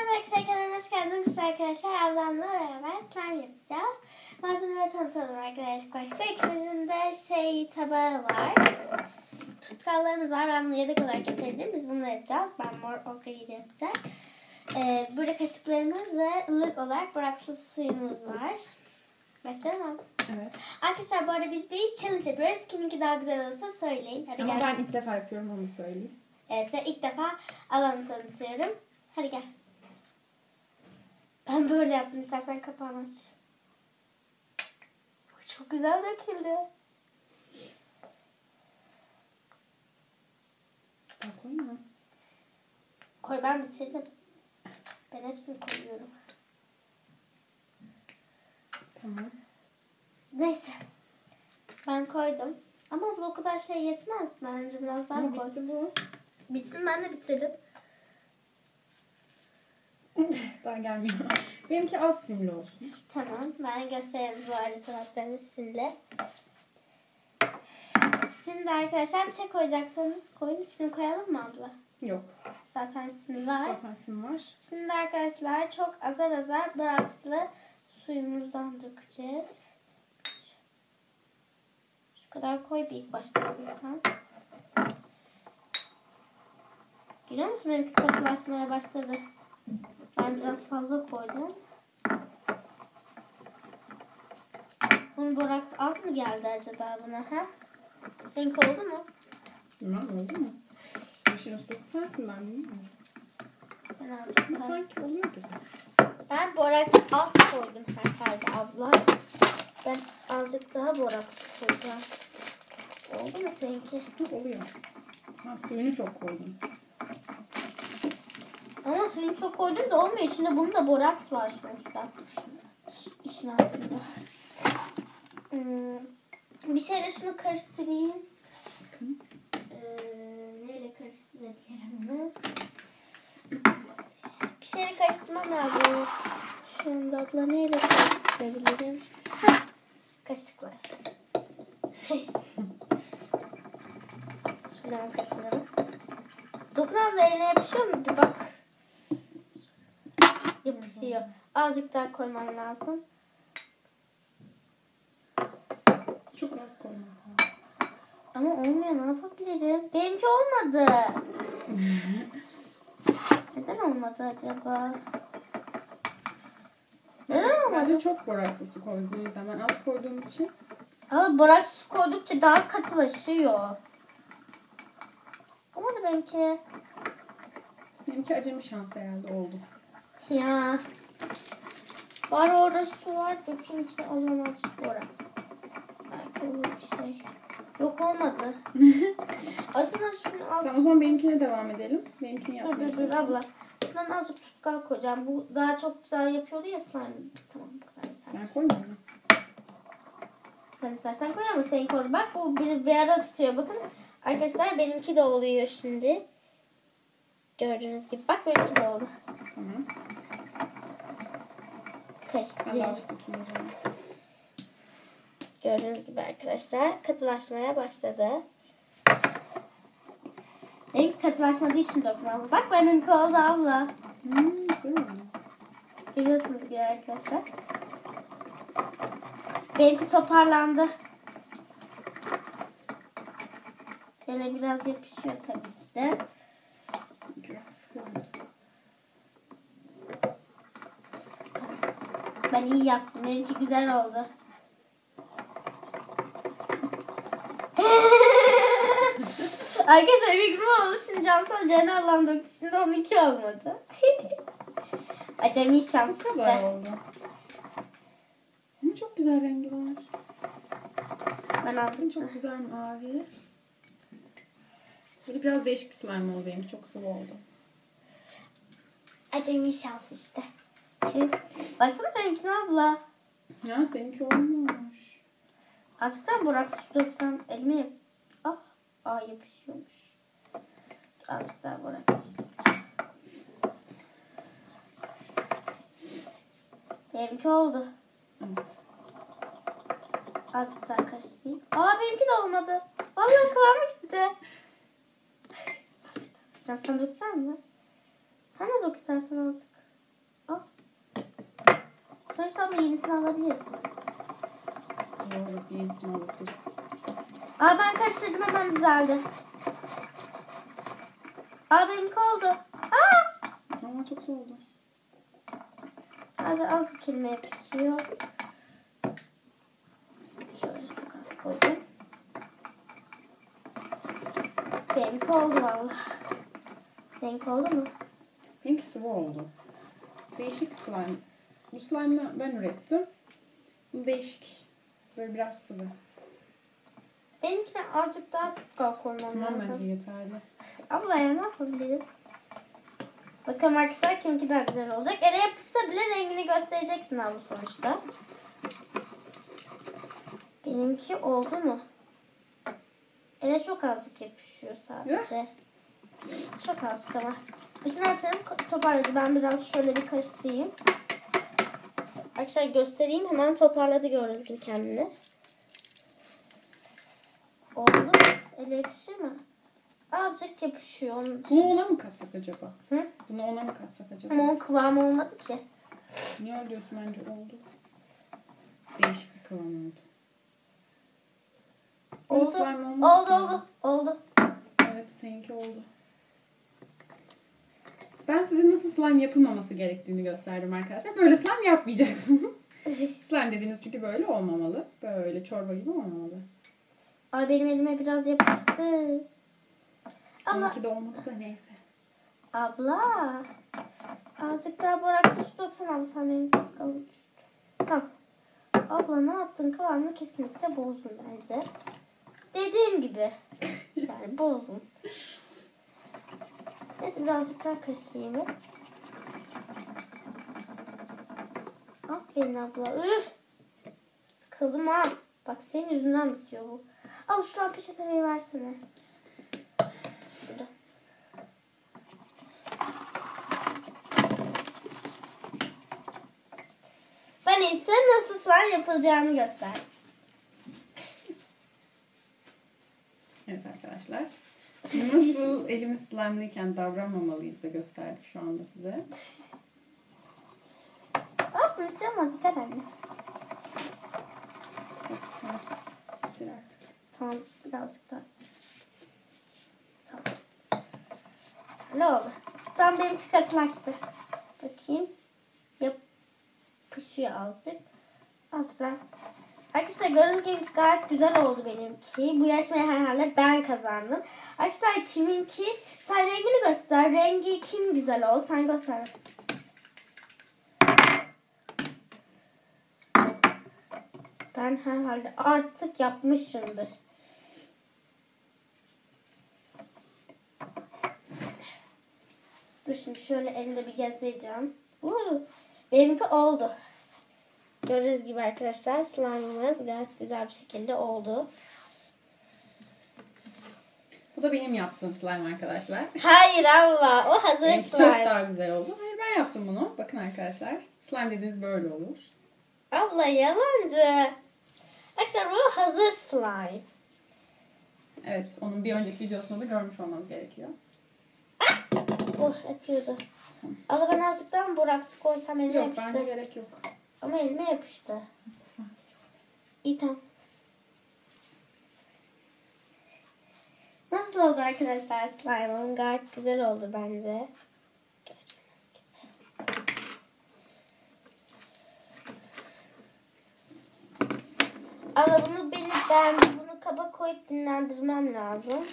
Merhaba kanalına hoş geldiniz arkadaşlar. Ablamla beraber slime yapacağız. Malzemeleri tanıtalım arkadaşlar. İşte ikimizin de tabağı var. Tutkallarımız var. Ben bunu yedek olarak getirdim. Biz bunu yapacağız. Ben mor okayı yapacağım. Burada kaşıklarımız ve ılık olarak borakslı suyumuz var. Başlayalım mı? Evet. Arkadaşlar bu arada biz bir challenge yapıyoruz. Kiminki daha güzel olursa söyleyin. Hadi Ama gel. ben ilk defa yapıyorum, onu söyleyeyim. Evet ve ilk defa alanı tanıtıyorum. Hadi gel. Ben böyle yaptım. İstersen kapağını aç. Çok güzel döküldü. Daha koyayım mı? Koy, ben bitirdim. Ben hepsini koyuyorum. Tamam. Neyse. Ben koydum. Ama bu o kadar şey yetmez. Bence biraz daha koy. Bitti bu. Bitsin, ben de bitirdim. Daha gelmiyor. Benimki az simli olsun. Tamam. Ben göstereyim bu arada tabaklarını sizinle. Şimdi arkadaşlar bir şey koyacaksanız koyun. Sim koyalım mı abla? Yok. Zaten sim var. Zaten sim var. Şimdi arkadaşlar çok azar azar borakslı suyumuzdan dökeceğiz. Şu kadar koy bir ilk başta sen. Görüyor musun? Benimki katılaşmaya başladı. Ben biraz fazla koydum. Bunun boraks az mı geldi acaba buna? Ha? Seninki oldu mu? Bilmem, oldu mu? İşin ustası sensin, ben bilmiyorum. Ben azıcık Ama daha. sanki oluyor gibi. Ben boraks az koydum herhalde abla. Ben azıcık daha boraks koyacağım. Oldu mu seninki? Yok, oluyor. Sen suyunu çok koydun. Ama suyunu çok koydum da olmuyor. İçinde bunun da boraks var sonuçta. İşin aslında. Bir şeyle şunu karıştırayım. Neyle karıştırabilirim bunu? Bir şeyle karıştırmam lazım. Şu anda abla neyle karıştırabilirim? Kaşıkla. Şuradan karıştıralım. Dokun abla eline yapışıyor mu? Bir bak. Yapışıyor. Azıcık daha koymam lazım. Çok az koydum. Ama olmuyor, ne yapabilirim? Benimki olmadı. Neden olmadı acaba? Neden olmadı? Ben de çok borakslı su koydum. O yüzden ben az koyduğum için. Ama boraks su koydukça daha katılaşıyor. Olmadı benimki. Benimki acemi şans herhalde oldu. Ya. Var orada su var. Dökeyim içine, o zaman azıcık boraks. Belki olur bir şey. Yok, olmadı. Aslında şunu az... Tamam, o zaman benimkine devam edelim. Benimkini yapmaya Dur abla. Ben azıcık tutkal koyacağım. Bu daha çok güzel yapıyordu ya slime. Tamam, bu kadar yeter. Ben koymuyorum. Sen istersen koy ama seninki oldu. Bak bu bir arada tutuyor. Bakın arkadaşlar, benimki de oluyor şimdi. Gördüğünüz gibi. Bak benimki de oldu. Tamam. Ben de Karıştırayım. azıcık bakayım o zaman. Gördüğünüz gibi arkadaşlar katılaşmaya başladı. Benimki katılaşmadığı için dökme abla. Bak benimki oldu abla. Güzel oldu. Görüyorsunuz gibi arkadaşlar. Benimki toparlandı. Böyle biraz yapışıyor tabii ki de. Biraz sıkı oldu. Ben iyi yaptım. Benimki güzel oldu. Arkadaşlar bir gün oldu. Şimdi Cansel Cenab Allah'ım döktü. Şimdi onunki olmadı. Acemi şans Bu kadar işte. oldu. Ama çok güzel rengi var. Ben azıcık Çok güzel mavi. Böyle biraz değişik bir slime oldu benimki. Çok sıvı oldu. acemi şans işte. Baksana benimkine abla. Ya seninki olmuş. Azıcık daha boraks su döksem elime yap. Yapışıyormuş. Azıcık daha boraks su dökeceğim. Benimki oldu. Evet. Azıcık daha karıştırayım. Benimki de olmadı. Vallahi kıvamı gitti. Azıcık daha dökeceğim. Sen döksen mi? Sen de dök istersen azıcık. Sonuçta abla yenisini alabiliriz. Doğru. Yenisini alabiliriz. Aa ben karıştırdım hemen düzeldi. Aa benimki oldu. Aa! Ama çok zor oldu. Az kelime yapışıyor. Şöyle çok az koydum. Benimki oldu valla. Seninki oldu mu? Benimki sıvı oldu. Değişik slime. Bu slime'ı ben ürettim. Bu değişik. Böyle biraz sıvı. Benimkine azıcık daha tutkal koymam Tamam lazım. bence yeterli. Abla ya ne yapalım benim? Bakalım arkadaşlar kiminki daha güzel olacak. Ele yapışsa bile rengini göstereceksin abla sonuçta. Benimki oldu mu? Ele çok azıcık yapışıyor sadece. Çok azıcık ama. Bütün hatlarım toparladı. Ben biraz şöyle bir karıştırayım. Arkadaşlar göstereyim. Hemen toparladı gördüğünüz gibi kendini. Oldu mu? Ele yapışır mı? Azıcık yapışıyor onun için. Bunu ona mı katsak acaba? Hı? Bunu ona mı katsak acaba? Ama onun kıvamı olmadı ki. Niye öyle diyorsun? Bence oldu. Değişik bir kıvam oldu. Böyle Oldu. slime olmaz ki ya. Oldu. Evet, seninki oldu. Ben size nasıl slime yapılmaması gerektiğini gösterdim arkadaşlar. Böyle slime yapmayacaksınız. Slime dediğiniz çünkü böyle olmamalı. Böyle çorba gibi olmamalı. Ay benim elime biraz yapıştı. Abla. Onunki de olmadı da neyse. Abla. Azıcık daha boraks su döksene abla sen benim bakalım. Tamam. Abla ne yaptın? Kıvamını kesinlikle bozdun bence. Dediğim gibi. Yani bozdun. Neyse birazcık daha karıştırayım. Aferin abla. Üf. Sıkıldım ha. Bak senin yüzünden bitiyor bu. Al şu an peçeteyi versene. Şurada. Ben ise nasıl slime yapılacağını gösterdim. Evet arkadaşlar. Nasıl elimiz slime'lıyken davranmamalıyız da gösterdik şu anda size. Aslında bir şey olmaz. Yeter anne. Evet, sen bitir artık. Tamam. Birazcık daha. Tamam. Ne oldu? Tam benimki katılaştı. Bakayım. Yapışıyor azıcık. Azıcık biraz. Arkadaşlar gördüğünüz gibi gayet güzel oldu benimki. Bu yarışmayı herhalde ben kazandım. Arkadaşlar kiminki? Sen rengini göster. Rengi kim güzel oldu? Sen göster. Ben herhalde artık yapmışımdır. Dur şimdi şöyle elimde bir gezdireceğim. Benimki oldu. Gördüğünüz gibi arkadaşlar slime'ımız gayet güzel bir şekilde oldu. Bu da benim yaptığım slime arkadaşlar. Hayır abla o hazır Benimki slime. çok daha güzel oldu. Hayır, ben yaptım bunu. Bakın arkadaşlar. Slime dediğiniz böyle olur. Abla yalancı. Arkadaşlar bu hazır slime. Evet, onun bir önceki videosunda da görmüş olmanız gerekiyor. Oh akıyordu. Tamam. Abla ben azıcık daha mı boraks su koysam elime Yok, yapıştı. bence gerek yok. Ama elime yapıştı. İyi tamam. Nasıl oldu arkadaşlar slime'ım? Gayet güzel oldu bence. Gördüğünüz gibi. Abla bunu bunu kaba koyup dinlendirmem lazım.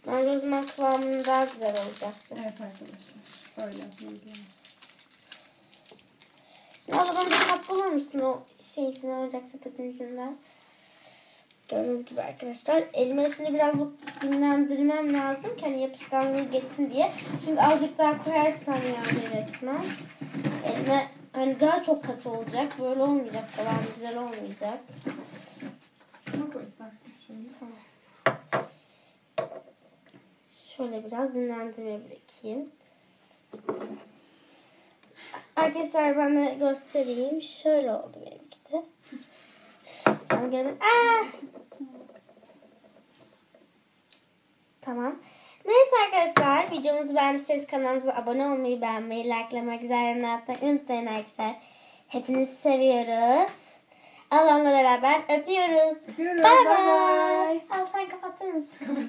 Bence o zaman kıvamının daha güzel olacaktır. Evet arkadaşlar. Böyle yapmanız lazım. Şimdi abla bana bir kap bulur musun o şey için, oyuncak sepetin içinden? Gördüğünüz gibi arkadaşlar elime şimdi biraz bu dinlendirmem lazım ki hani yapışkanlığı geçsin diye. Çünkü azıcık daha koyarsam yani resmen elime hani daha çok katı olacak. Böyle olmayacak falan, güzel olmayacak. Şuna koy istersen. Şöyle. Tamam. Şöyle biraz dinlendirmeye bırakayım. Arkadaşlar ben de göstereyim. Şöyle oldu benimki de. Tamam gelin. Tamam. Neyse arkadaşlar videomuzu beğendiyseniz kanalımıza abone olmayı, beğenmeyi, likelamak, güzel atmayı unutmayın arkadaşlar. Hepinizi seviyoruz. Ablamla beraber öpüyoruz. Öpüyoruz. Bye Bye bye. bye. Al sen kapatır mısın?